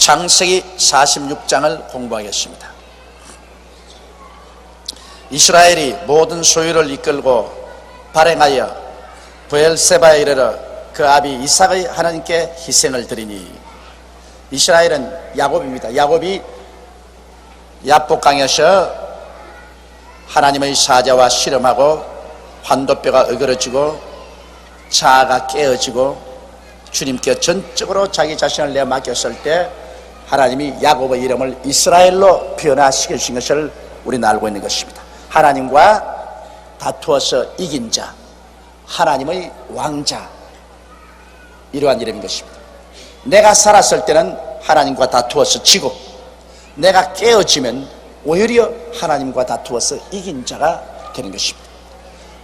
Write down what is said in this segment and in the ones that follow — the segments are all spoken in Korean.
창세기 46장을 공부하겠습니다. 이스라엘이 모든 소유를 이끌고 발행하여 브엘세바에 이르러 그 아비 이삭의 하나님께 희생을 드리니, 이스라엘은 야곱입니다. 야곱이 야복강에서 하나님의 사자와 씨름하고 환도뼈가 어그러지고 자아가 깨어지고 주님께 전적으로 자기 자신을 내맡겼을 때 하나님이 야곱의 이름을 이스라엘로 변화시키신 것을 우리는 알고 있는 것입니다. 하나님과 다투어서 이긴 자, 하나님의 왕자, 이러한 이름인 것입니다. 내가 살았을 때는 하나님과 다투어서 지고, 내가 깨어지면 오히려 하나님과 다투어서 이긴 자가 되는 것입니다.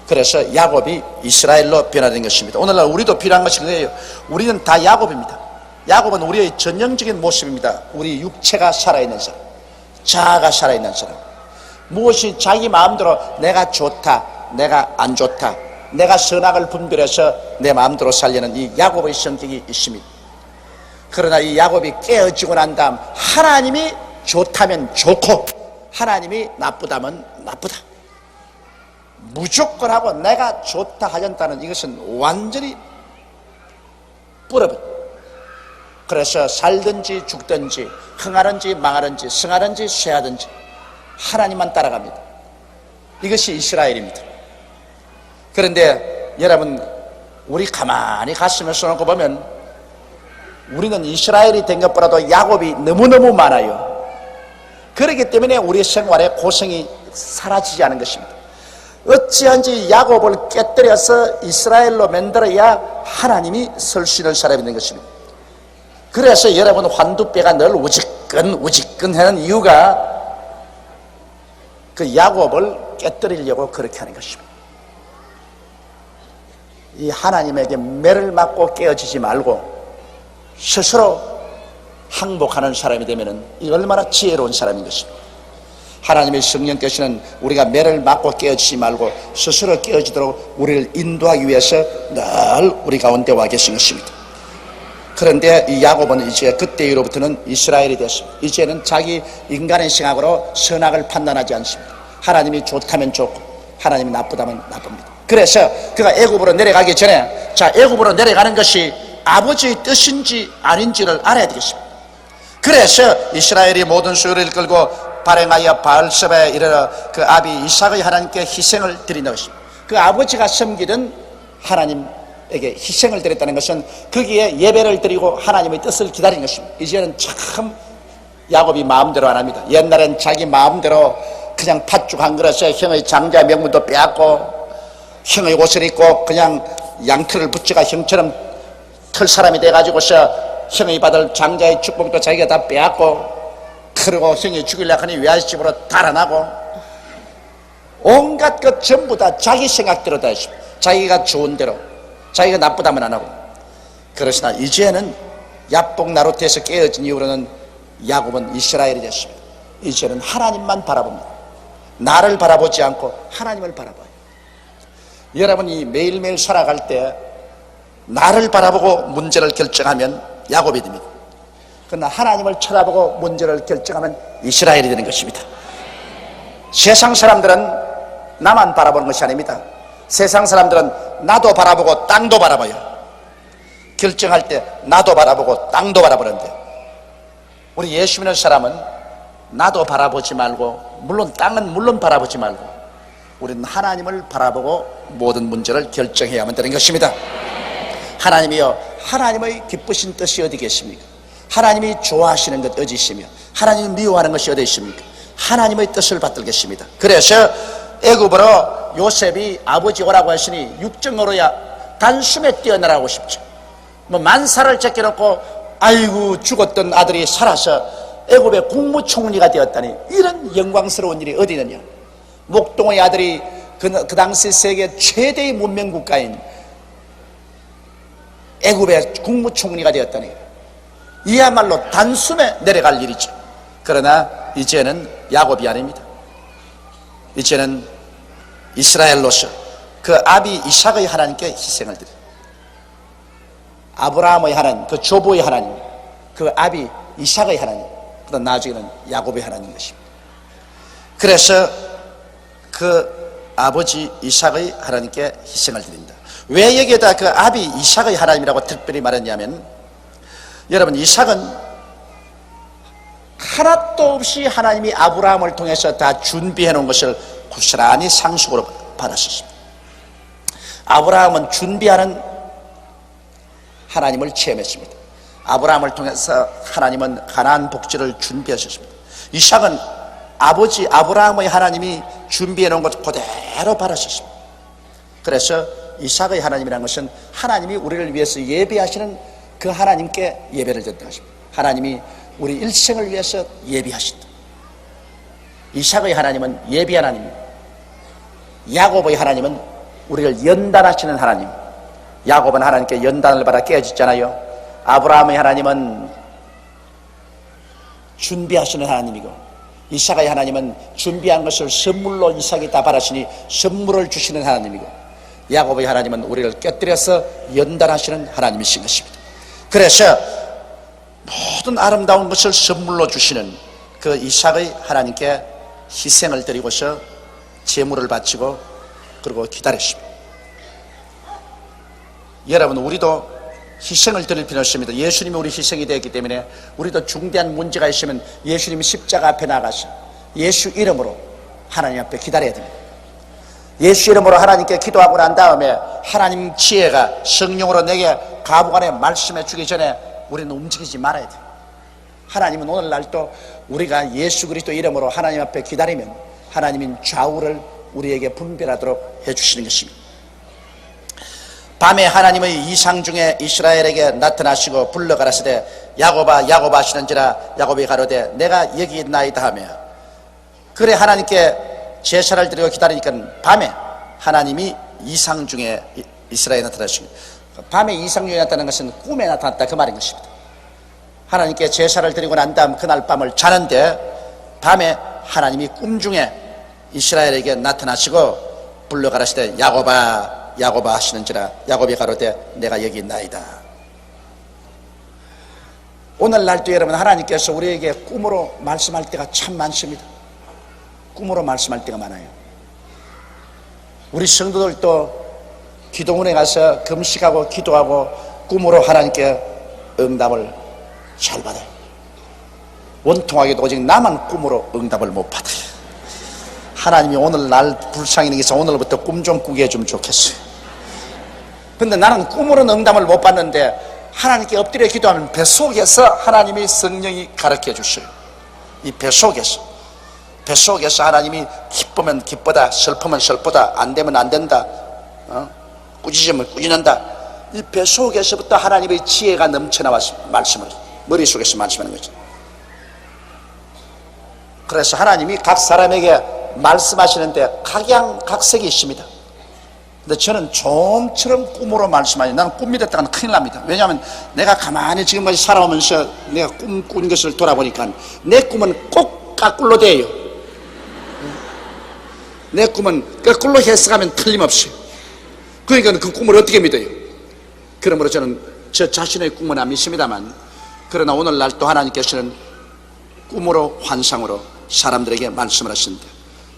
그래서 야곱이 이스라엘로 변화된 것입니다. 오늘날 우리도 필요한 것이 그거예요. 우리는 다 야곱입니다. 야곱은 우리의 전형적인 모습입니다. 우리 육체가 살아있는 사람, 자아가 살아있는 사람, 무엇이 자기 마음대로 내가 좋다, 내가 안 좋다, 내가 선악을 분별해서 내 마음대로 살려는 이 야곱의 성격이 있습니다. 그러나 이 야곱이 깨어지고 난 다음 하나님이 좋다면 좋고 하나님이 나쁘다면 나쁘다, 무조건 하고 내가 좋다 하겠다는 이것은 완전히 뿌려버려. 그래서 살든지 죽든지 흥하든지 망하든지 승하든지 쇠하든지 하나님만 따라갑니다. 이것이 이스라엘입니다. 그런데 여러분, 우리 가만히 가슴을 써놓고 보면 우리는 이스라엘이 된 것보다도 야곱이 너무너무 많아요. 그렇기 때문에 우리 생활에 고생이 사라지지 않은 것입니다. 어찌한지 야곱을 깨뜨려서 이스라엘로 만들어야 하나님이 설 수 있는 사람이 된 것입니다. 그래서 여러분 환두뼈가 늘 우직근 하는 이유가 그 야곱을 깨뜨리려고 그렇게 하는 것입니다. 이 하나님에게 매를 맞고 깨어지지 말고 스스로 항복하는 사람이 되면 이 얼마나 지혜로운 사람인 것입니다. 하나님의 성령께서는 우리가 매를 맞고 깨어지지 말고 스스로 깨어지도록 우리를 인도하기 위해서 늘 우리 가운데 와 계신 것입니다. 그런데 이 야곱은 이제 그때 이후로부터는 이스라엘이 됐습니다. 이제는 자기 인간의 생각으로 선악을 판단하지 않습니다. 하나님이 좋다면 좋고 하나님이 나쁘다면 나쁩니다. 그래서 그가 애굽으로 내려가기 전에, 자, 애굽으로 내려가는 것이 아버지의 뜻인지 아닌지를 알아야 되겠습니다. 그래서 이스라엘이 모든 소유를 이끌고 발행하여 바알세바에 이르러 그 아비 이삭의 하나님께 희생을 드린다 것입니다. 그 아버지가 섬기던 하나님에게 희생을 드렸다는 것은 거기에 예배를 드리고 하나님의 뜻을 기다리는 것입니다. 이제는 참 야곱이 마음대로 안 합니다. 옛날엔 자기 마음대로 그냥 팥죽 한 그릇에 형의 장자 명분도 빼앗고 형의 옷을 입고 그냥 양털을 붙여가 형처럼 털 사람이 돼가지고서 형이 받을 장자의 축복도 자기가 다 빼앗고, 그리고 형이 죽이려고 하니 외아집으로 달아나고, 온갖 것 전부 다 자기 생각대로 다 했습니다. 자기가 좋은 대로, 자기가 나쁘다면 안 하고. 그러시나 이제는 야복 나루트에서 깨어진 이후로는 야곱은 이스라엘이 됐습니다. 이제는 하나님만 바라봅니다. 나를 바라보지 않고 하나님을 바라봐요. 여러분이 매일매일 살아갈 때 나를 바라보고 문제를 결정하면 야곱이 됩니다. 그러나 하나님을 쳐다보고 문제를 결정하면 이스라엘이 되는 것입니다. 세상 사람들은 나만 바라보는 것이 아닙니다. 세상 사람들은 나도 바라보고 땅도 바라봐요. 결정할 때 나도 바라보고 땅도 바라보는데, 우리 예수 믿는 사람은 나도 바라보지 말고, 물론 땅은 물론 바라보지 말고, 우리는 하나님을 바라보고 모든 문제를 결정해야만 되는 것입니다. 하나님이여, 하나님의 기쁘신 뜻이 어디 계십니까? 하나님이 좋아하시는 것 어디 있으며 하나님이 미워하는 것이 어디 있습니까? 하나님의 뜻을 받들겠습니다. 그래서 애굽으로 요셉이 아버지 오라고 하시니 육정으로야 단숨에 뛰어나라고 싶죠. 뭐 만사를 제껴놓고 아이고 죽었던 아들이 살아서 애굽의 국무총리가 되었다니, 이런 영광스러운 일이 어디 있느냐. 목동의 아들이 그 당시 세계 최대의 문명 국가인 애굽의 국무총리가 되었다니, 이야말로 단숨에 내려갈 일이죠. 그러나 이제는 야곱이 아닙니다. 이제는 이스라엘로서 그 아비 이삭의 하나님께 희생을 드려요. 아브라함의 하나님, 그 조부의 하나님, 그 아비 이삭의 하나님, 그다음 나중에는 야곱의 하나님인 것입니다. 그래서 그 아버지 이삭의 하나님께 희생을 드립니다. 왜 여기에다 그 아비 이삭의 하나님이라고 특별히 말했냐면, 여러분, 이삭은 하나도 없이 하나님이 아브라함을 통해서 다 준비해 놓은 것을 고스란히 상속으로 받았었습니다. 아브라함은 준비하는 하나님을 체험했습니다. 아브라함을 통해서 하나님은 가나안 복지를 준비하셨습니다. 이삭은 아버지 아브라함의 하나님이 준비해 놓은 것 그대로 받았었습니다. 그래서 이삭의 하나님이라는 것은 하나님이 우리를 위해서 예비하시는 그 하나님께 예배를 드렸다 하십니다. 하나님이 우리 일생을 위해서 예비하신다. 이삭의 하나님은 예비 하나님입니다. 야곱의 하나님은 우리를 연단하시는 하나님. 야곱은 하나님께 연단을 받아 깨어졌잖아요. 아브라함의 하나님은 준비하시는 하나님이고, 이삭의 하나님은 준비한 것을 선물로 이삭이 다 받았으니 선물을 주시는 하나님이고, 야곱의 하나님은 우리를 깨뜨려서 연단하시는 하나님이신 것입니다. 그래서 모든 아름다운 것을 선물로 주시는 그 이삭의 하나님께 희생을 드리고서 제물을 바치고 그리고 기다렸습니다. 여러분, 우리도 희생을 드릴 필요는 없습니다. 예수님이 우리 희생이 되었기 때문에 우리도 중대한 문제가 있으면 예수님이 십자가 앞에 나가서 예수 이름으로 하나님 앞에 기다려야 됩니다. 예수 이름으로 하나님께 기도하고 난 다음에 하나님 지혜가 성령으로 내게 가부 안에 말씀해 주기 전에 우리는 움직이지 말아야 돼요. 하나님은 오늘날도 우리가 예수 그리스도 이름으로 하나님 앞에 기다리면 하나님은 좌우를 우리에게 분별하도록 해주시는 것입니다. 밤에 하나님의 이상 중에 이스라엘에게 나타나시고 불러 가라사대 야곱아 야곱아 하시는지라 야곱이 가로되 내가 여기 있나이다 하며, 그래 하나님께 제사를 드리고 기다리니까 밤에 하나님이 이상 중에 이스라엘에 나타나시고, 밤에 이상 중에 나타나는 것은 꿈에 나타났다 그 말인 것입니다. 하나님께 제사를 드리고 난 다음 그날 밤을 자는데 밤에 하나님이 꿈 중에 이스라엘에게 나타나시고 불러 가라사대 야곱아 야곱아 하시는지라 야곱이 가로되 내가 여기 있나이다. 오늘날도 여러분, 하나님께서 우리에게 꿈으로 말씀할 때가 참 많습니다. 꿈으로 말씀할 때가 많아요. 우리 성도들도 기도원에 가서 금식하고 기도하고 꿈으로 하나님께 응답을 잘 받아요. 원통하게도 오직 나만 꿈으로 응답을 못 받아요. 하나님이 오늘 날 불쌍히 여기서 오늘부터 꿈 좀 꾸게 해주면 좋겠어요. 근데 나는 꿈으로는 응답을 못 받는데 하나님께 엎드려 기도하면 뱃속에서 하나님이 성령이 가르쳐 주셔요. 이 뱃속에서 하나님이 기쁘면 기쁘다, 슬프면 슬프다, 안 되면 안 된다, 꾸짖으면 꾸짖는다. 이 뱃속에서부터 하나님의 지혜가 넘쳐나와서 말씀을 머릿속에서 말씀하는 거죠. 그래서 하나님이 각 사람에게 말씀하시는데 각양각색이 있습니다. 근데 저는 좀처럼 꿈으로 말씀하니, 나는 꿈이 됐다가는 큰일 납니다. 왜냐하면 내가 가만히 지금까지 살아오면서 내가 꿈 꾼 것을 돌아보니까 내 꿈은 꼭 거꾸로 돼요. 내 꿈은 거꾸로 해석하면 틀림없어요. 그러니까 그 꿈을 어떻게 믿어요? 그러므로 저는 저 자신의 꿈은 안 믿습니다만, 그러나 오늘날 또 하나님께서는 꿈으로 환상으로 사람들에게 말씀을 하신다.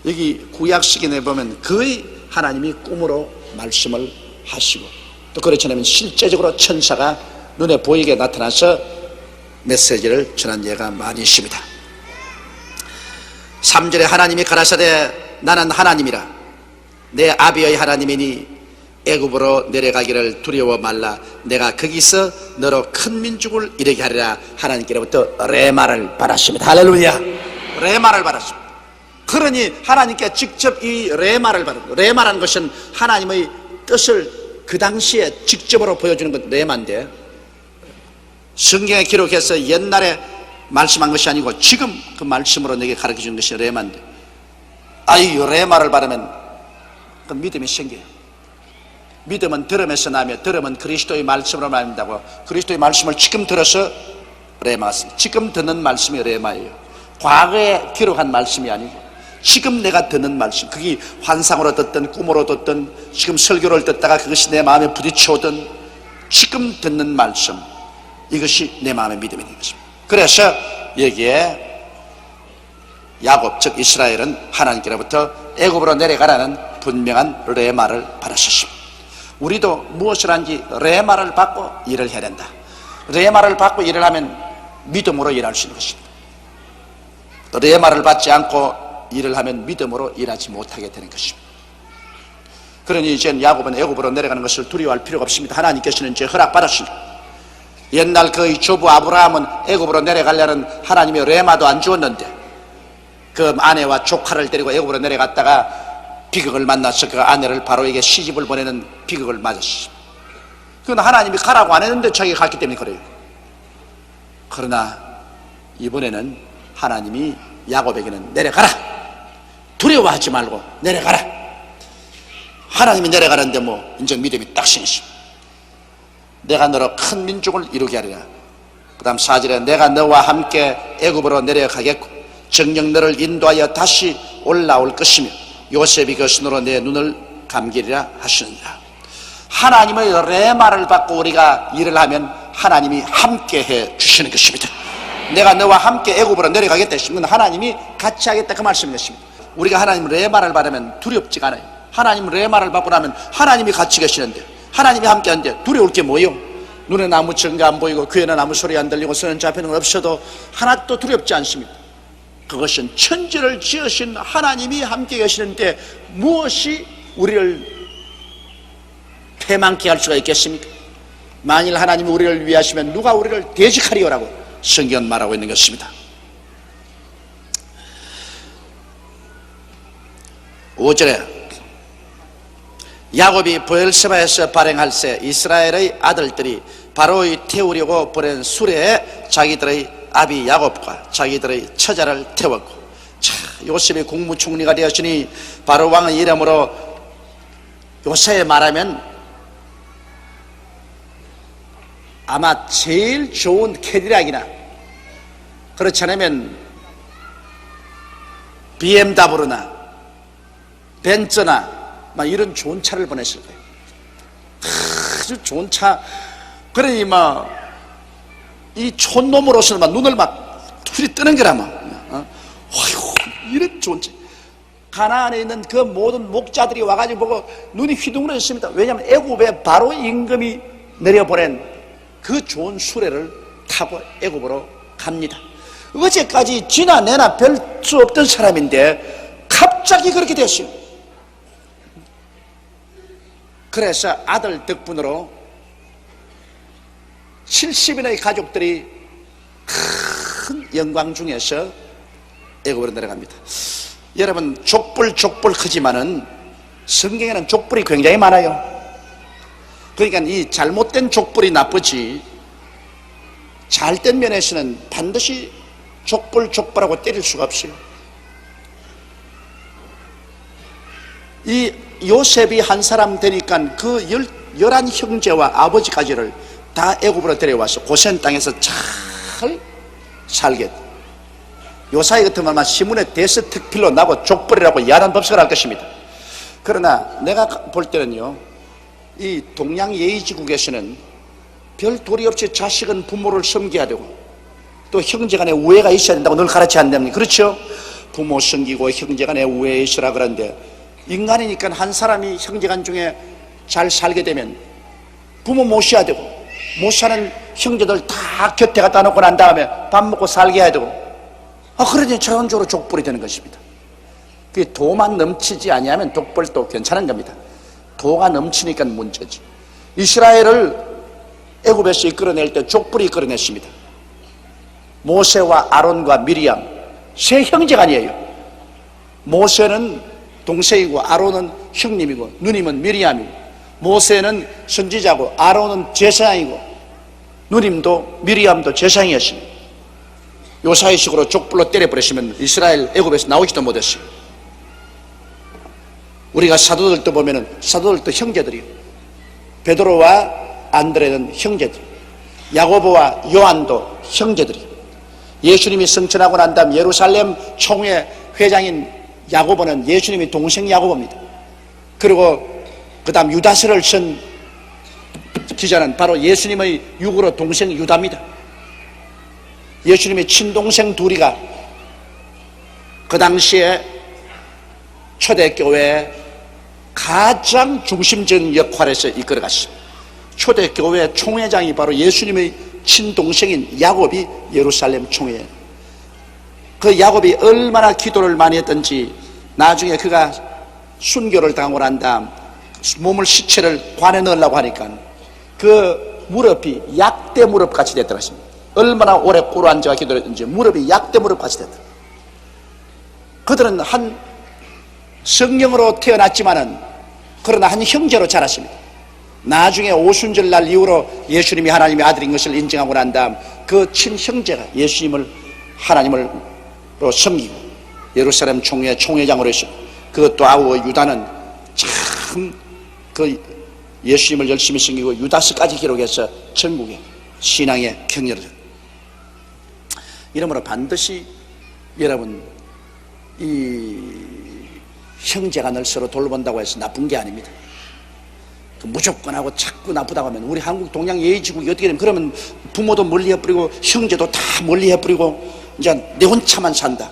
여기 구약시기에 보면 거의 하나님이 꿈으로 말씀을 하시고, 또 그렇지 않으면 실제적으로 천사가 눈에 보이게 나타나서 메시지를 전한 예가 많이 있습니다. 3절에 하나님이 가라사대 나는 하나님이라 내 아비의 하나님이니 애굽으로 내려가기를 두려워 말라. 내가 거기서 너로 큰 민족을 이르게 하리라. 하나님께로부터 레마를 받았습니다. 할렐루야. 레마를 받았습니다. 그러니 하나님께 직접 이 레마를 받은, 레마라는 것은 하나님의 뜻을 그 당시에 직접으로 보여주는 것 레마인데, 성경에 기록해서 옛날에 말씀한 것이 아니고 지금 그 말씀으로 내게 가르쳐 주는 것이 레마인데, 이 레마를 받으면 그 믿음이 생겨요. 믿음은 들음에서 나며 들음은 그리스도의 말씀으로 말한다고, 그리스도의 말씀을 지금 들어서 레마가 있습니다. 지금 듣는 말씀이 레마예요. 과거에 기록한 말씀이 아니고 지금 내가 듣는 말씀, 그게 환상으로 듣든 꿈으로 듣든 지금 설교를 듣다가 그것이 내 마음에 부딪혀오든 지금 듣는 말씀, 이것이 내 마음의 믿음이 되는 것입니다. 그래서 여기에 야곱 즉 이스라엘은 하나님께로부터 애굽으로 내려가라는 분명한 레마를 받았습니다. 우리도 무엇을 한지 레마를 받고 일을 해야 된다. 레마를 받고 일을 하면 믿음으로 일할 수 있는 것입니다. 또 레마를 받지 않고 일을 하면 믿음으로 일하지 못하게 되는 것입니다. 그러니 이제 야곱은 애굽으로 내려가는 것을 두려워할 필요가 없습니다. 하나님께서는 이제 허락받았습니다. 옛날 그의 조부 아브라함은 애굽으로 내려가려는 하나님의 레마도 안 주었는데 그 아내와 조카를 데리고 애굽으로 내려갔다가 비극을 만나서 그 아내를 바로에게 시집을 보내는 비극을 맞았습니다. 그건 하나님이 가라고 안 했는데 자기가 갔기 때문에 그래요. 그러나 이번에는 하나님이 야곱에게는 내려가라, 두려워하지 말고 내려가라. 하나님이 내려가는데 뭐 인정 믿음이 딱 생기십니다. 내가 너로 큰 민족을 이루게 하리라. 그 다음 4절에 내가 너와 함께 애굽으로 내려가겠고 정녕 너를 인도하여 다시 올라올 것이며 요셉이 그 손으로 내 눈을 감기리라 하시느니라. 하나님의 레마를 받고 우리가 일을 하면 하나님이 함께 해 주시는 것입니다. 내가 너와 함께 애굽으로 내려가겠다 했으면 하나님이 같이 하겠다 그 말씀인 것입니다. 우리가 하나님 레마를 받으면 두렵지가 않아요. 하나님 레마를 받고 나면 하나님이 같이 계시는데 하나님이 함께 하는데 두려울 게 뭐예요? 눈에 아무 증거 안 보이고 귀에는 아무 소리 안 들리고 손은 잡히는 건 없어도 하나도 두렵지 않습니다. 그것은 천지를 지으신 하나님이 함께 계시는데 무엇이 우리를 패망케 할 수가 있겠습니까? 만일 하나님이 우리를 위하시면 누가 우리를 대적하리요라고 성경은 말하고 있는 것입니다. 5절에 야곱이 브엘세바에서 발행할새 이스라엘의 아들들이 바로의 태우려고 보낸 수레에 자기들의 아비 야곱과 자기들의 처자를 태웠고, 자, 요셉이 국무총리가 되었으니 바로 왕의 이름으로 요새 말하면 아마 제일 좋은 캐딜락이나 그렇지 않으면 BMW나 벤츠나 막 이런 좋은 차를 보냈을 거예요. 아주 좋은 차. 그러니 막 이 촌놈으로서는 막 눈을 막 둘이 뜨는 거라 막. 어휴, 이런 좋은 차. 가나안에 있는 그 모든 목자들이 와가지고 보고 눈이 휘둥그레졌습니다. 왜냐하면 애굽에 바로 임금이 내려보낸 그 좋은 수레를 타고 애굽으로 갑니다. 어제까지 지나 내나 별 수 없던 사람인데 갑자기 그렇게 됐어요. 그래서 아들 덕분으로 70인의 가족들이 큰 영광 중에서 애굽으로 내려갑니다. 여러분, 족불 크지만은 성경에는 족불이 굉장히 많아요. 그러니까 이 잘못된 족불이 나쁘지 잘된 면에서는 반드시 족불하고 때릴 수가 없어요. 이 요셉이 한 사람 되니까 그 11 형제와 아버지까지를 다 애굽으로 데려와서 고센 땅에서 잘 살게 돼. 요사이 같으면 시문에 대스특필로 나고 족벌이라고 야단 법석을 할 것입니다. 그러나 내가 볼 때는요, 이 동양 예의지국에서는 별 도리 없이 자식은 부모를 섬겨야 되고 또 형제간에 우애가 있어야 된다고 늘 가르치 않습니까? 그렇죠? 부모 섬기고 형제간에 우애 있으라 그러는데 인간이니까 한 사람이 형제간 중에 잘 살게 되면 부모 모셔야 되고 못 사는 형제들 다 곁에 갖다 놓고 난 다음에 밥 먹고 살게 해야 되고, 그러니 자연적으로 족벌이 되는 것입니다. 그 도만 넘치지 아니하면 족벌도 괜찮은 겁니다. 도가 넘치니까 문제지. 이스라엘을 애굽에서 이끌어낼 때 족벌이 이끌어냈습니다. 모세와 아론과 미리암 세 형제간이에요. 모세는 동생이고 아론은 형님이고 누님은 미리암이고, 모세는 선지자고 아론은 제사장이고 누님도 미리암도 제사장이었습니다. 요사이식으로 족불로 때려버리시면 이스라엘 애굽에서 나오지도 못했어요. 우리가 사도들도 보면은 사도들도 형제들이요. 베드로와 안드레는 형제들, 야고보와 요한도 형제들이요. 예수님이 승천하고 난 다음 예루살렘 총회 회장인 야고보는 예수님이 동생 야고보입니다. 그리고 그 다음 유다서를 쓴 기자는 바로 예수님의 육으로 동생 유다입니다. 예수님의 친동생 둘이가 그 당시에 초대교회의 가장 중심적인 역할에서 이끌어갔습니다. 초대교회 총회장이 바로 예수님의 친동생인 야곱이 예루살렘 총회예요. 그 야곱이 얼마나 기도를 많이 했던지 나중에 그가 순교를 당하고 난 다음 몸을 시체를 관에 넣으려고 하니까 그 무릎이 약대 무릎 같이 됐더라. 얼마나 오래 꿇어 앉아 기도를 했던지 무릎이 약대 무릎 같이 됐더라. 그들은 한 성령으로 태어났지만은 그러나 한 형제로 자랐습니다. 나중에 오순절날 이후로 예수님이 하나님의 아들인 것을 인정하고 난 다음 그 친형제가 예수님을 하나님으로 섬기고 예루살렘 총회 총회장으로 했습니다. 그것도 아우 유다는 참 그 예수님을 열심히 섬기고 유다서까지 기록해서 전국에 신앙의 격려를 이러므로 반드시 여러분 이 형제가 늘 서로 돌본다고 해서 나쁜 게 아닙니다. 무조건 하고 자꾸 나쁘다고 하면 우리 한국 동양 예의지국이 어떻게 되면 그러면 부모도 멀리해버리고 형제도 다 멀리해버리고 이제 내 혼자만 산다.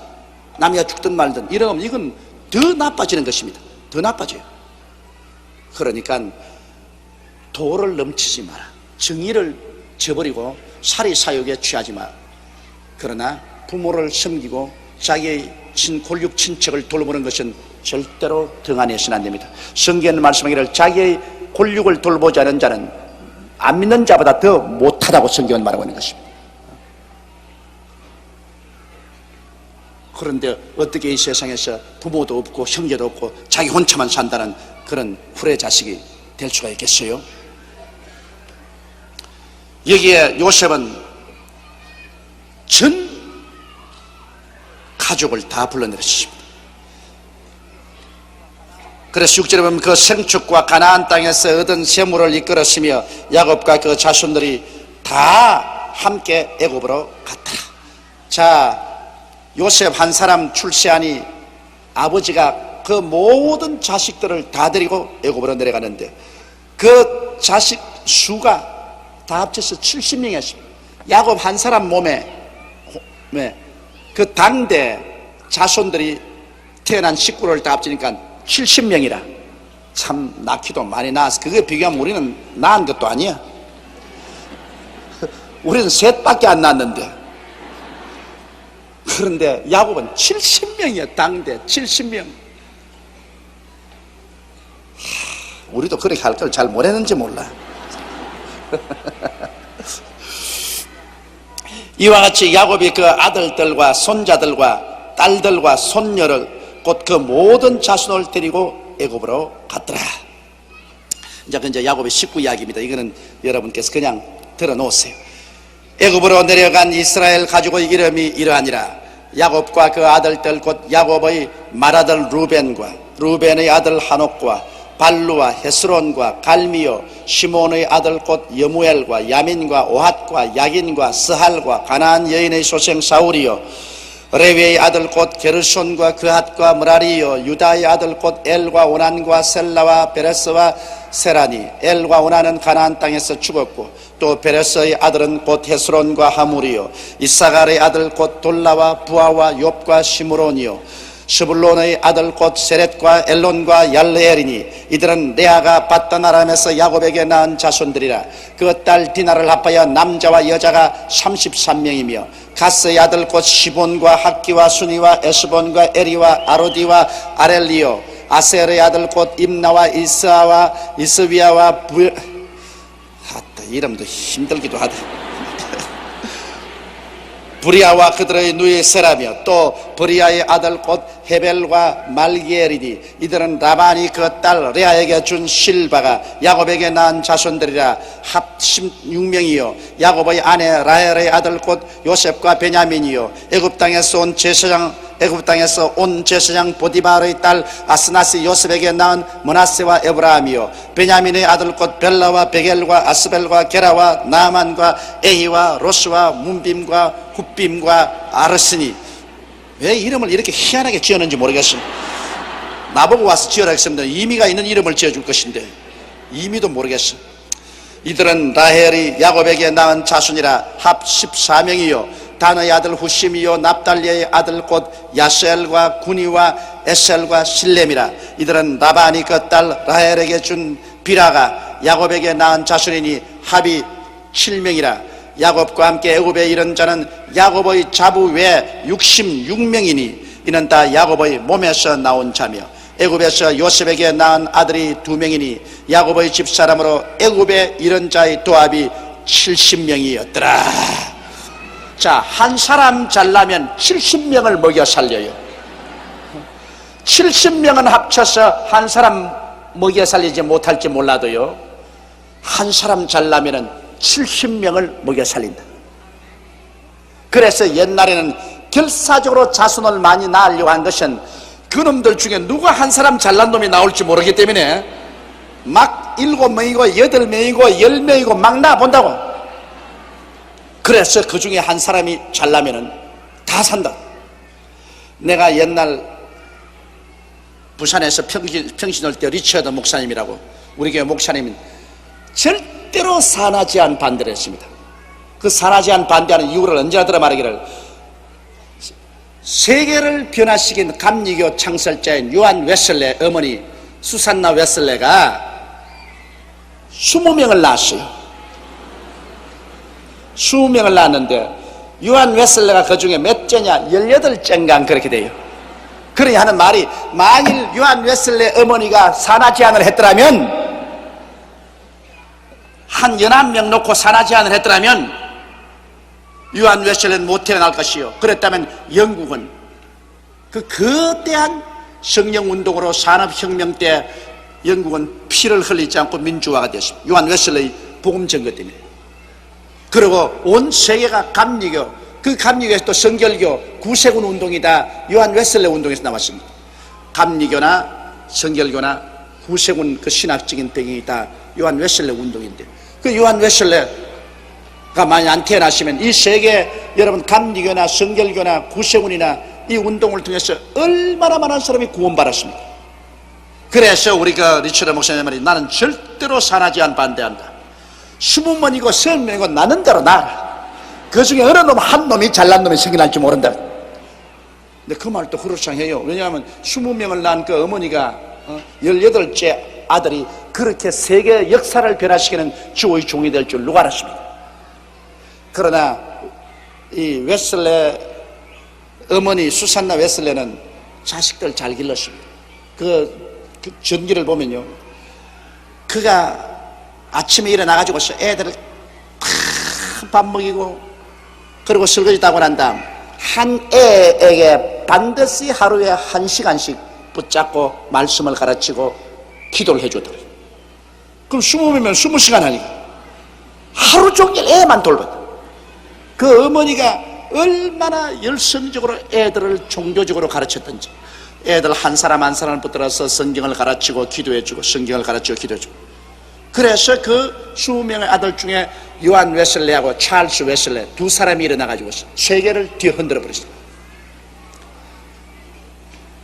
남이가 죽든 말든 이러면 이건 더 나빠지는 것입니다. 더 나빠져요. 그러니까 도를 넘치지 마라. 정의를 저버리고 사리사욕에 취하지 마라. 그러나 부모를 섬기고 자기의 골육 친척을 돌보는 것은 절대로 등한해서는 안 됩니다. 성경에는 말씀하기를 자기의 골육을 돌보지 않은 자는 안 믿는 자보다 더 못하다고 성경은 말하고 있는 것입니다. 그런데 어떻게 이 세상에서 부모도 없고 형제도 없고 자기 혼자만 산다는 그런 후레 자식이 될 수가 있겠어요? 여기에 요셉은 전 가족을 다 불러내렸습니다. 그래서 6절에 보면 그 생축과 가나안 땅에서 얻은 세물을 이끌었으며 야곱과 그 자손들이 다 함께 애굽으로 갔더라. 자, 요셉 한 사람 출세하니 아버지가 그 모든 자식들을 다 데리고 애굽으로 내려가는데 그 자식 수가 다 합쳐서 70명이었습니다. 야곱 한 사람 몸에 그 당대 자손들이 태어난 식구를 다 합치니까 70명이라 참 낳기도 많이 낳아서 그게 비교하면 우리는 낳은 것도 아니야. 우리는 셋밖에 안 낳았는데 그런데 야곱은 70명이야. 당대 70명. 우리도 그렇게 할 걸 잘 못했는지 몰라. 이와 같이 야곱이 그 아들들과 손자들과 딸들과 손녀를 곧 그 모든 자손을 데리고 애굽으로 갔더라. 이제 야곱의 식구 이야기입니다. 이거는 여러분께서 그냥 들어놓으세요. 애굽으로 내려간 이스라엘 가족의 이름이 이러하니라. 야곱과 그 아들들 곧 야곱의 맏아들 루벤의 아들 하녹과 발루와 헤스론과 갈미요 시몬의 아들 곧 여무엘과 야민과 오핫과 야긴과 스할과 가나안 여인의 소생 사울이요 레위의 아들 곧 게르손과 그핫과 므라리요 유다의 아들 곧 엘과 오난과 셀라와 베레스와 세라니 엘과 오난은 가나안 땅에서 죽었고 또 베레스의 아들은 곧 헤스론과 하물이요 이사갈의 아들 곧 돌라와 부아와 욥과 시므론이요 스불론의 아들 곧 세렛과 엘론과 얄레엘이니 이들은 레아가 밧단 아람에서 야곱에게 낳은 자손들이라. 그 딸 디나를 합하여 남자와 여자가 33명이며 가스의 아들 곧 시본과 학기와 순이와 에스본과 에리와 아로디와 아렐리오 아셀의 아들 곧 임나와 이스아와 이스비아와 이름도 힘들기도 하다. 브리아와 그들의 누이 세라며 또 브리아의 아들 곧 헤벨과 말기엘이니 이들은 라반이 그 딸 레아에게 준 실바가 야곱에게 낳은 자손들이라. 합 16명이요 야곱의 아내 라헬의 아들 곧 요셉과 베냐민이요 애굽 땅에서 온 제사장 보디바르의 딸 아스나시 요셉에게 낳은 므낫세와 에브라함이요 베냐민의 아들 곧 벨라와 베겔과 아스벨과 게라와 나만과 에히와 로스와 문빔과 훗빔과 아르스니. 왜 이름을 이렇게 희한하게 지었는지 모르겠습니다. 나보고 와서 지으라 했습니다. 의미가 있는 이름을 지어줄 것인데 의미도 모르겠어. 이들은 라헬이 야곱에게 낳은 자손이라 합 14명이요 다너의 아들 후심이요 납달리의 아들 곧 야셀과 구니와 에셀과 실렘이라. 이들은 라반이 그 딸 라헬에게 준 비라가 야곱에게 낳은 자손이니 합이 7명이라. 야곱과 함께 애굽에 이른 자는 야곱의 자부 외에 66명이니 이는 다 야곱의 몸에서 나온 자며 애굽에서 요셉에게 낳은 아들이 2명이니 야곱의 집사람으로 애굽에 이른 자의 도합이 70명이었더라. 자, 한 사람 잘나면 70명을 먹여 살려요. 70명은 합쳐서 한 사람 먹여 살리지 못할지 몰라도요, 한 사람 잘나면은 70명을 먹여 살린다. 그래서 옛날에는 결사적으로 자손을 많이 낳으려고 한 것은 그놈들 중에 누가 한 사람 잘난 놈이 나올지 모르기 때문에 막 7명이고 8명이고 10명이고 막 낳아본다고. 그래서 그 중에 한 사람이 잘나면은 다 산다. 내가 옛날 부산에서 평신 올 때 리처드 목사님이라고, 우리 교회 목사님은 절대로 산하제한 반대를 했습니다. 그 산하제한 반대하는 이유를 언제나 들어 말하기를, 세계를 변화시킨 감리교 창설자인 요한 웨슬레 어머니 수산나 웨슬레가 20명을 낳았어요. 20명을 낳았는데 요한 웨슬레가 그 중에 몇째냐? 18째인가 그렇게 돼요. 그러니 하는 말이, 만일 요한 웨슬레 어머니가 산하 제한을 했더라면, 한 11명 놓고 산하 제한을 했더라면 요한 웨슬레는 못 태어날 것이요, 그랬다면 영국은 그 거대한 성령운동으로 산업혁명 때 영국은 피를 흘리지 않고 민주화가 됐습니다. 요한 웨슬레의 복음 전거 때문에. 그리고 온 세계가 감리교, 그 감리교에서 또 성결교, 구세군 운동이 다 요한 웨슬레 운동에서 나왔습니다. 감리교나 성결교나 구세군 그 신학적인 배경이 다 요한 웨슬레 운동인데, 그 요한 웨슬레가 만약 안 태어났으면 이 세계, 여러분 감리교나 성결교나 구세군이나 이 운동을 통해서 얼마나 많은 사람이 구원받았습니다. 그래서 우리가 리처드 목사님 말이, 나는 절대로 산하제한 반대한다. 20명이고 30명이고 나는 대로 나라. 그 중에 어느 놈 한 놈이 잘난 놈이 생겨날지 모른다. 근데 그 말도 그렇상해요. 왜냐하면 20명을 낳은 그 어머니가 18째 아들이 그렇게 세계 역사를 변화시키는 주의 종이 될 줄 누가 알았습니까? 그러나 이 웨슬레 어머니 수산나 웨슬레는 자식들 잘 길렀습니다. 그 전기를 보면요, 그가 아침에 일어나가지고 애들을 다 밥 먹이고, 그리고 설거지 따고 난 다음 한 애에게 반드시 하루에 1시간씩 붙잡고 말씀을 가르치고 기도를 해주더래요. 그럼 20명이면 20시간 하니까 하루 종일 애만 돌봤다. 그 어머니가 얼마나 열성적으로 애들을 종교적으로 가르쳤던지, 애들 한 사람 한 사람을 붙들어서 성경을 가르치고 기도해주고, 성경을 가르치고 기도해주고. 그래서 그 20명의 아들 중에 요한 웨슬레하고 찰스 웨슬레 두 사람이 일어나가지고 세계를 뒤흔들어 버렸습니다.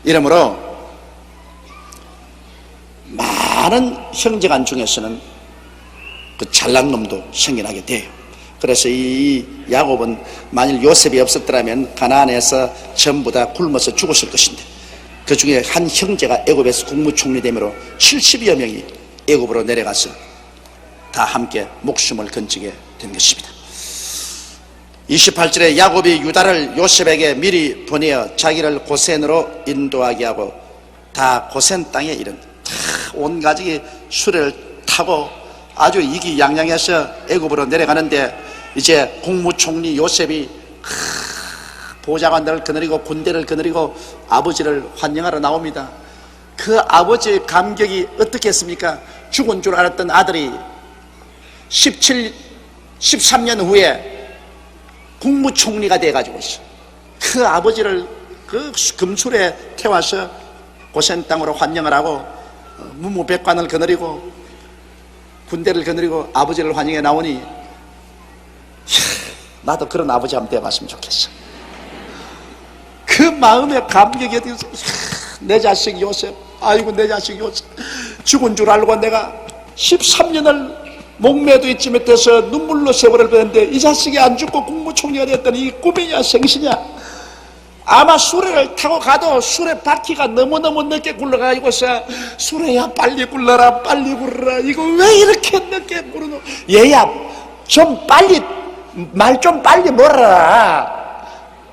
이러므로 많은 형제간 중에서는 그 잘난 놈도 생겨나게 돼요. 그래서 이 야곱은 만일 요셉이 없었더라면 가나안에서 전부 다 굶어서 죽었을 것인데, 그 중에 한 형제가 애굽에서 국무총리 되므로 70여 명이 애굽으로 내려가서 다 함께 목숨을 건지게 된 것입니다. 28절에 야곱이 유다를 요셉에게 미리 보내어 자기를 고센으로 인도하게 하고 다 고센 땅에 이른, 온 가족이 수레를 타고 아주 이기양양해서 애굽으로 내려가는데, 이제 국무총리 요셉이 보좌관들을 거느리고 군대를 거느리고 아버지를 환영하러 나옵니다. 그 아버지의 감격이 어떻겠습니까? 죽은 줄 알았던 아들이 13년 후에 국무총리가 돼가지고 있어. 그 아버지를 그 금술에 태워서 고센 땅으로 환영을 하고 문무백관을 거느리고 군대를 거느리고 아버지를 환영해 나오니, 나도 그런 아버지 한번 되어봤으면 좋겠어. 그 마음의 감격이 어디 있어. 내 자식 요셉, 아이고 내 자식 요셉, 죽은 줄 알고 내가 13년을 목매도 있지 못해서 눈물로 세월을 보냈는데 이 자식이 안 죽고 국무총리가 됐더니 이 꿈이냐 생시냐. 아마 수레를 타고 가도 수레 바퀴가 너무너무 늦게 굴러가지고서 수레야 빨리 굴러라 빨리 굴러라. 이거 왜 이렇게 늦게 굴러노. 얘야 좀 빨리 말 좀 빨리 몰아라.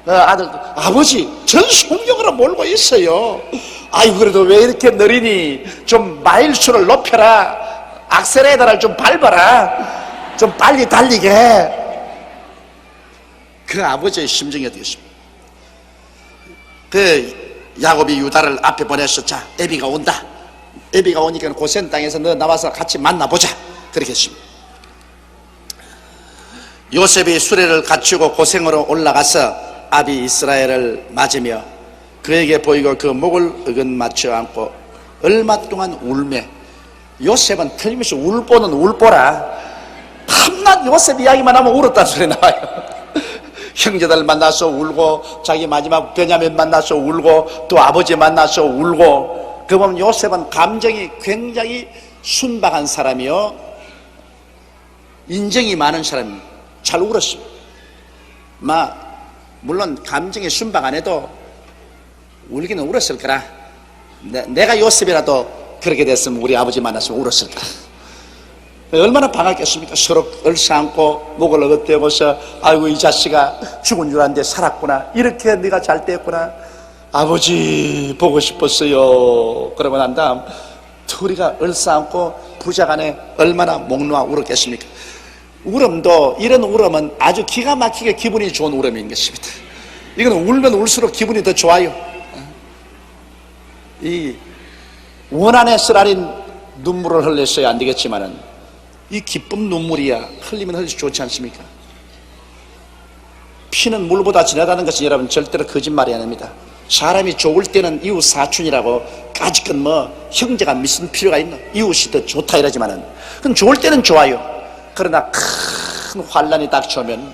아들 아버지 전속력으로 몰고 있어요. 아이고 그래도 왜 이렇게 느리니. 좀 마일수를 높여라. 악셀레이터를 좀 밟아라. 좀 빨리 달리게. 그 아버지의 심정이 어떻겠습니까? 그 야곱이 유다를 앞에 보내서 자 애비가 온다. 애비가 오니까 고센 땅에서 너 나와서 같이 만나보자. 그렇게 했습니다. 요셉이 수레를 갖추고 고생으로 올라가서 아비 이스라엘을 맞으며 그에게 보이고 그 목을 어긋맞춰 안고 얼마 동안 울매. 요셉은 틀림없이 울보는 울보라. 밤낮 요셉 이야기만 하면 울었다는 소리 나와요. 형제들 만나서 울고 자기 마지막 베냐민 만나서 울고 또 아버지 만나서 울고. 그 보면 요셉은 감정이 굉장히 순박한 사람이요 인정이 많은 사람입니다. 잘 울었습니다. 물론 감정이 순박 안 해도 울기는 울었을 거라. 내가 요셉이라도 그렇게 됐으면 우리 아버지 만났으면 울었을 거라. 얼마나 반갑겠습니까? 서로 얼싸안고 목을 어긋대고서 아이고 이 자식아 죽은 줄 알았는데 살았구나. 이렇게 네가 잘 됐구나. 아버지 보고 싶었어요. 그러고 난 다음 둘이가 얼싸안고 부자간에 얼마나 목 놓아 울었겠습니까? 울음도 이런 울음은 아주 기가 막히게 기분이 좋은 울음인 것입니다. 이거는 울면 울수록 기분이 더 좋아요. 이 원한에 쓰라린 눈물을 흘렸어야 안 되겠지만은 이 기쁨 눈물이야 흘리면 흘릴수록 좋지 않습니까? 피는 물보다 진하다는 것은 여러분 절대로 거짓말이 아닙니다. 사람이 좋을 때는 이웃 사촌이라고 까짓것 형제가 믿을 필요가 있나. 이웃이 더 좋다 이러지만은 그건 좋을 때는 좋아요. 그러나 큰 환란이 닥쳐오면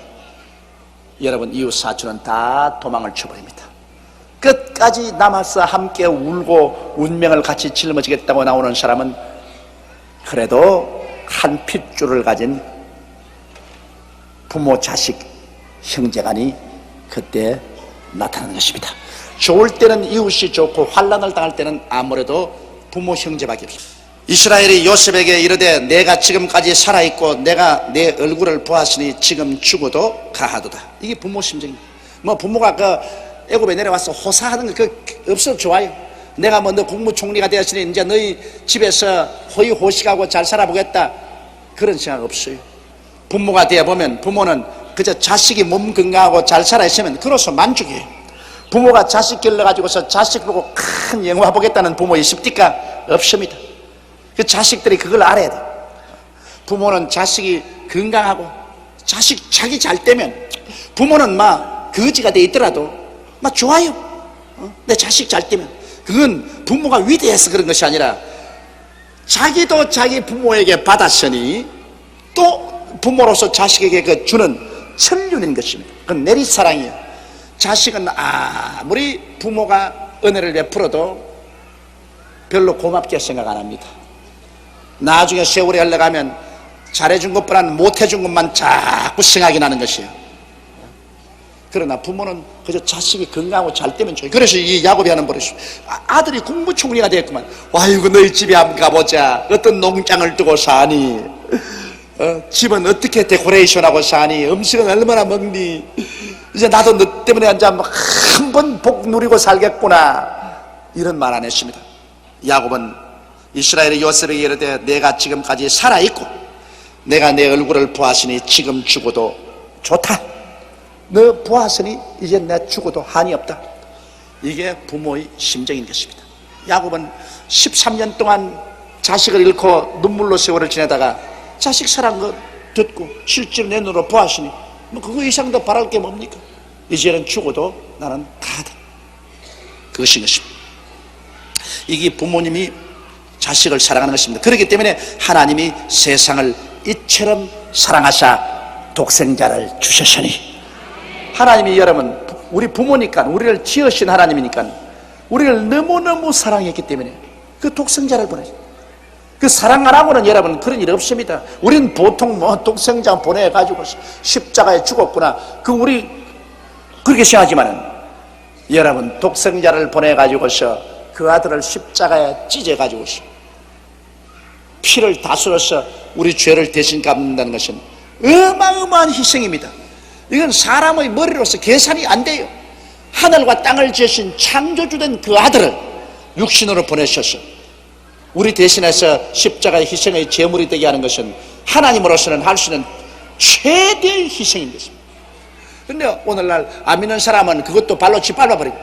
여러분 이웃 사촌은 다 도망을 쳐버립니다. 끝까지 남아서 함께 울고 운명을 같이 짊어지겠다고 나오는 사람은 그래도 한 핏줄을 가진 부모 자식 형제간이 그때 나타나는 것입니다. 좋을 때는 이웃이 좋고 환란을 당할 때는 아무래도 부모 형제밖에 없습니다. 이스라엘이 요셉에게 이르되 내가 지금까지 살아있고 내가 내 얼굴을 보았으니 지금 죽어도 가하도다. 이게 부모 심정입니다. 부모가 애굽에 내려와서 호사하는 거 없어도 좋아요. 내가 너 국무총리가 되었으니 이제 너희 집에서 호의호식하고 잘 살아보겠다. 그런 생각 없어요. 부모가 되어보면 부모는 그저 자식이 몸 건강하고 잘 살아있으면 그로서 만족해요. 부모가 자식 길러가지고서 자식 보고 큰 영화 보겠다는 부모 있습니까? 없습니다. 그 자식들이 그걸 알아야 돼. 부모는 자식이 건강하고 자기 잘 되면 부모는 거지가 돼 있더라도 좋아요. 내 자식 잘 되면. 그건 부모가 위대해서 그런 것이 아니라 자기도 자기 부모에게 받았으니 또 부모로서 자식에게 주는 천륜인 것입니다. 그건 내리사랑이에요. 자식은 아무리 부모가 은혜를 베풀어도 별로 고맙게 생각 안 합니다. 나중에 세월이 흘러가면 잘해준 것보다는 못해준 것만 자꾸 생각이 나는 것이에요. 그러나 부모는 그저 자식이 건강하고 잘 되면 좋아요. 그래서 이 야곱이 하는 버릇이 아들이 국무총리가 됐구만. 아이고 너희 집에 한번 가보자. 어떤 농장을 두고 사니, 집은 어떻게 데코레이션하고 사니, 음식은 얼마나 먹니. 이제 나도 너 때문에 이제 한번 복 누리고 살겠구나. 이런 말 안 했습니다. 야곱은 이스라엘의 요셉에게 이르되 내가 지금까지 살아있고 내가 내 얼굴을 보았으니 지금 죽어도 좋다. 너 보았으니 이제 내가 죽어도 한이 없다. 이게 부모의 심정인 것입니다. 야곱은 13년 동안 자식을 잃고 눈물로 세월을 지내다가 자식 사랑 거 듣고 실제로 내 눈으로 보았으니 그거 이상 더 바랄 게 뭡니까? 이제는 죽어도 나는 가다. 그것인 것입니다. 이게 부모님이 자식을 사랑하는 것입니다. 그렇기 때문에 하나님이 세상을 이처럼 사랑하사 독생자를 주셨으니, 하나님이 여러분 우리 부모니까, 우리를 지으신 하나님이니까 우리를 너무너무 사랑했기 때문에 그 독생자를 보내셨어요. 그 사랑 안 하고는 여러분 그런 일 없습니다. 우리는 보통 뭐 독생자 보내가지고 십자가에 죽었구나, 우리 그렇게 생각하지만은 여러분 독생자를 보내가지고서 그 아들을 십자가에 찢어가지고서 피를 다 쏟아서 우리 죄를 대신 갚는다는 것은 어마어마한 희생입니다. 이건 사람의 머리로서 계산이 안 돼요. 하늘과 땅을 지으신 창조주된 그 아들을 육신으로 보내셔서 우리 대신해서 십자가의 희생의 제물이 되게 하는 것은 하나님으로서는 할 수 있는 최대의 희생인 것입니다. 그런데 오늘날 안 믿는 사람은 그것도 발로 짓밟아버리고,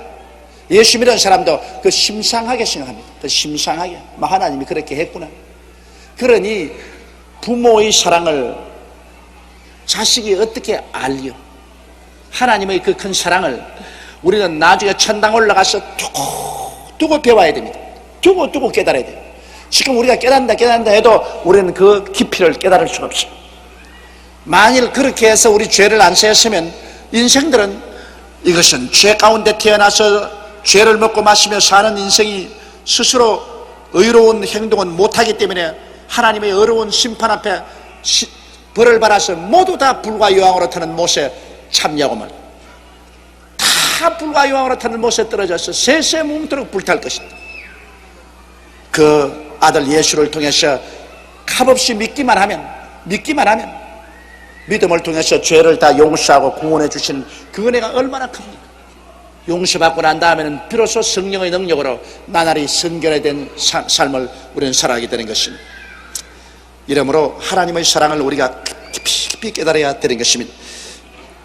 예수 믿는 사람도 그 심상하게 생각합니다. 그 심상하게, 하나님이 그렇게 했구나. 그러니 부모의 사랑을 자식이 어떻게 알려? 하나님의 그 큰 사랑을 우리는 나중에 천당 올라가서 두고 배워야 됩니다. 두고 깨달아야 돼요. 지금 우리가 깨닫는다 해도 우리는 그 깊이를 깨달을 수가 없어요. 만일 그렇게 해서 우리 죄를 안 세웠으면 인생들은 이것은 죄 가운데 태어나서 죄를 먹고 마시며 사는 인생이 스스로 의로운 행동은 못하기 때문에 하나님의 어려운 심판 앞에 벌을 받아서 모두 다 불과 유황으로 타는 못에 참여하고 말, 다 불과 유황으로 타는 못에 떨어져서 세세 뭉토록 불탈 것이다. 그 아들 예수를 통해서 값없이 믿기만 하면 믿음을 통해서 죄를 다 용서하고 구원해 주시는 그 은혜가 얼마나 큽니까? 용서받고 난 다음에는 비로소 성령의 능력으로 나날이 선결된 삶을 우리는 살아가게 되는 것입니다. 이러므로 하나님의 사랑을 우리가 깊이 깨달아야 되는 것입니다.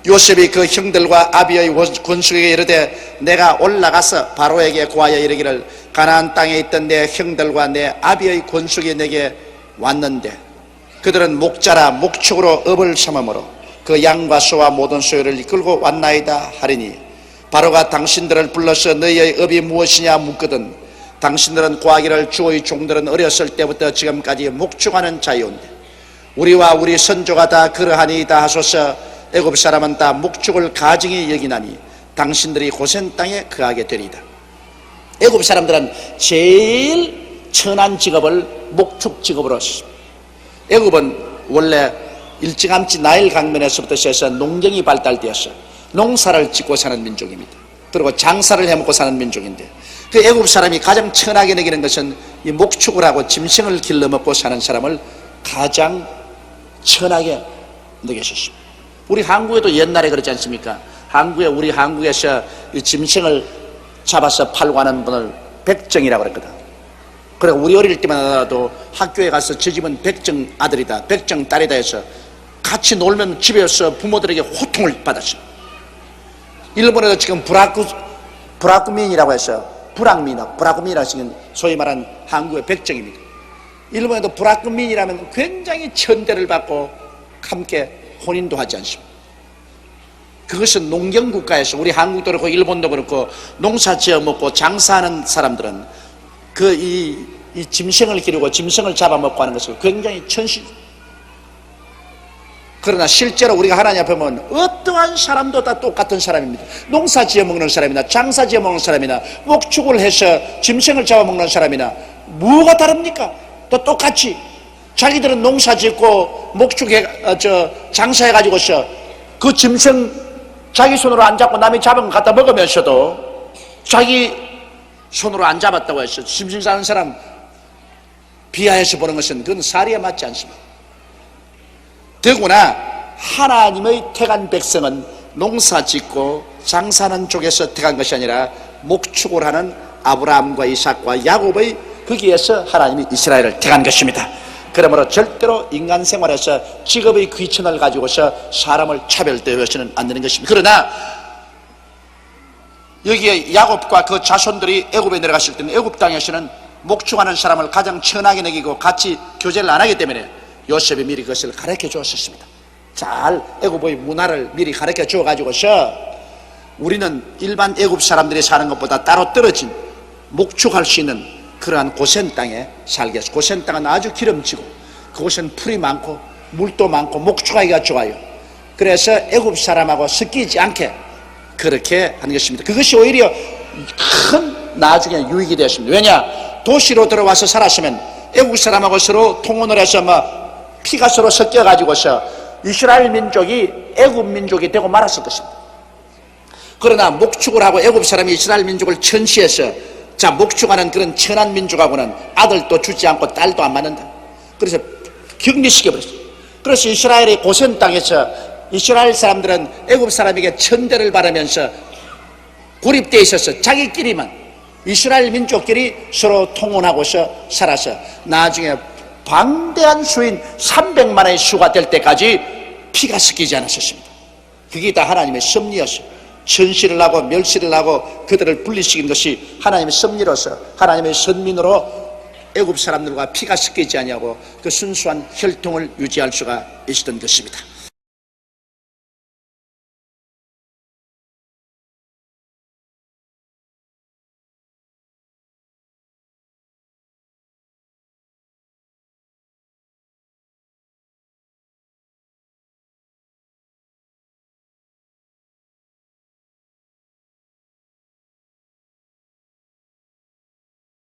요셉이 그 형들과 아비의 권속에게 이르되 내가 올라가서 바로에게 고하여 이르기를 가나안 땅에 있던 내 형들과 내 아비의 권속이 내게 왔는데 그들은 목자라 목축으로 업을 삼음으로 그 양과 소와 모든 소유를 이끌고 왔나이다 하리니 바로가 당신들을 불러서 너희의 업이 무엇이냐 묻거든 당신들은 고하기를 주의 종들은 어렸을 때부터 지금까지 목축하는 자이온데 우리와 우리 선조가 다 그러하니이다 하소서. 애굽 사람은 다 목축을 가증히 여기나니 당신들이 고센 땅에 거하게 되리이다. 애굽 사람들은 제일 천한 직업을 목축 직업으로 했습니다. 애굽은 원래 일찌감치 나일 강변에서부터 시작해서 농경이 발달되어서 농사를 짓고 사는 민족입니다. 그리고 장사를 해먹고 사는 민족인데 그 애굽 사람이 가장 천하게 여기는 것은 이 목축을 하고 짐승을 길러먹고 사는 사람을 가장 천하게 여기셨습니다. 우리 한국에도 옛날에 그렇지 않습니까? 우리 한국에서 이 짐승을 잡아서 팔고 하는 분을 백정이라고 그랬거든. 그리고 우리 어릴 때만 하더라도 학교에 가서 저 집은 백정 아들이다, 백정 딸이다 해서 같이 놀면 집에서 부모들에게 호통을 받았어요. 일본에도 지금 브라쿠민이라고 해서 브라쿠민이라고 지금 소위 말하는 한국의 백정입니다. 일본에도 브라쿠민이라면 굉장히 천대를 받고 함께 혼인도 하지 않습니다. 그것은 농경국가에서 우리 한국도 그렇고 일본도 그렇고 농사 지어 먹고 장사하는 사람들은 이 짐승을 기르고 짐승을 잡아먹고 하는 것을 굉장히 천시. 그러나 실제로 우리가 하나님 앞에 보면 어떠한 사람도 다 똑같은 사람입니다. 농사 지어 먹는 사람이나 장사 지어 먹는 사람이나 목축을 해서 짐승을 잡아먹는 사람이나 뭐가 다릅니까? 또 똑같이 자기들은 농사 짓고 목축해 장사해가지고서 그 짐승 자기 손으로 안 잡고 남이 잡은 거 갖다 먹으면서도 자기 손으로 안 잡았다고 해서 짐승 사는 사람 비하해서 보는 것은 그건 사리에 맞지 않습니다. 더구나 하나님의 택한 백성은 농사 짓고 장사하는 쪽에서 택한 것이 아니라 목축을 하는 아브라함과 이삭과 야곱의 거기에서 하나님이 이스라엘을 택한 것입니다. 그러므로 절대로 인간 생활에서 직업의 귀천을 가지고서 사람을 차별되어서는 안 되는 것입니다. 그러나 여기에 야곱과 그 자손들이 애굽에 내려갔을 때는 애굽 땅에서는 목축하는 사람을 가장 천하게 여기고 같이 교제를 안 하기 때문에 요셉이 미리 그것을 가르쳐 주었습니다. 잘 애굽의 문화를 미리 가르쳐 주어가지고서 우리는 일반 애굽 사람들이 사는 것보다 따로 떨어진 목축할 수 있는 그러한 고센 땅에 살게 해서 고센 땅은 아주 기름지고 그곳은 풀이 많고 물도 많고 목축하기가 좋아요. 그래서 애굽 사람하고 섞이지 않게 그렇게 하는 것입니다. 그것이 오히려 큰 나중에 유익이 되었습니다. 왜냐? 도시로 들어와서 살았으면 애국 사람하고 서로 통혼을 해서 피가 서로 섞여가지고서 이스라엘 민족이 애국 민족이 되고 말았을 것입니다. 그러나 목축을 하고 애국 사람이 이스라엘 민족을 천시해서 목축하는 그런 천한 민족하고는 아들도 주지 않고 딸도 안 맞는다. 그래서 격리시켜버렸어요. 그래서 이스라엘의 고센 땅에서 이스라엘 사람들은 애국 사람에게 천대를 받으면서 고립되어 있어서 자기끼리만 이스라엘 민족끼리 서로 통혼하고서 살아서 나중에 방대한 수인 300만의 수가 될 때까지 피가 섞이지 않았었습니다. 그게 다 하나님의 섭리였어요. 천시를 하고 멸시를 하고 그들을 분리시킨 것이 하나님의 섭리로서 하나님의 선민으로 애굽 사람들과 피가 섞이지 아니하고 그 순수한 혈통을 유지할 수가 있었던 것입니다.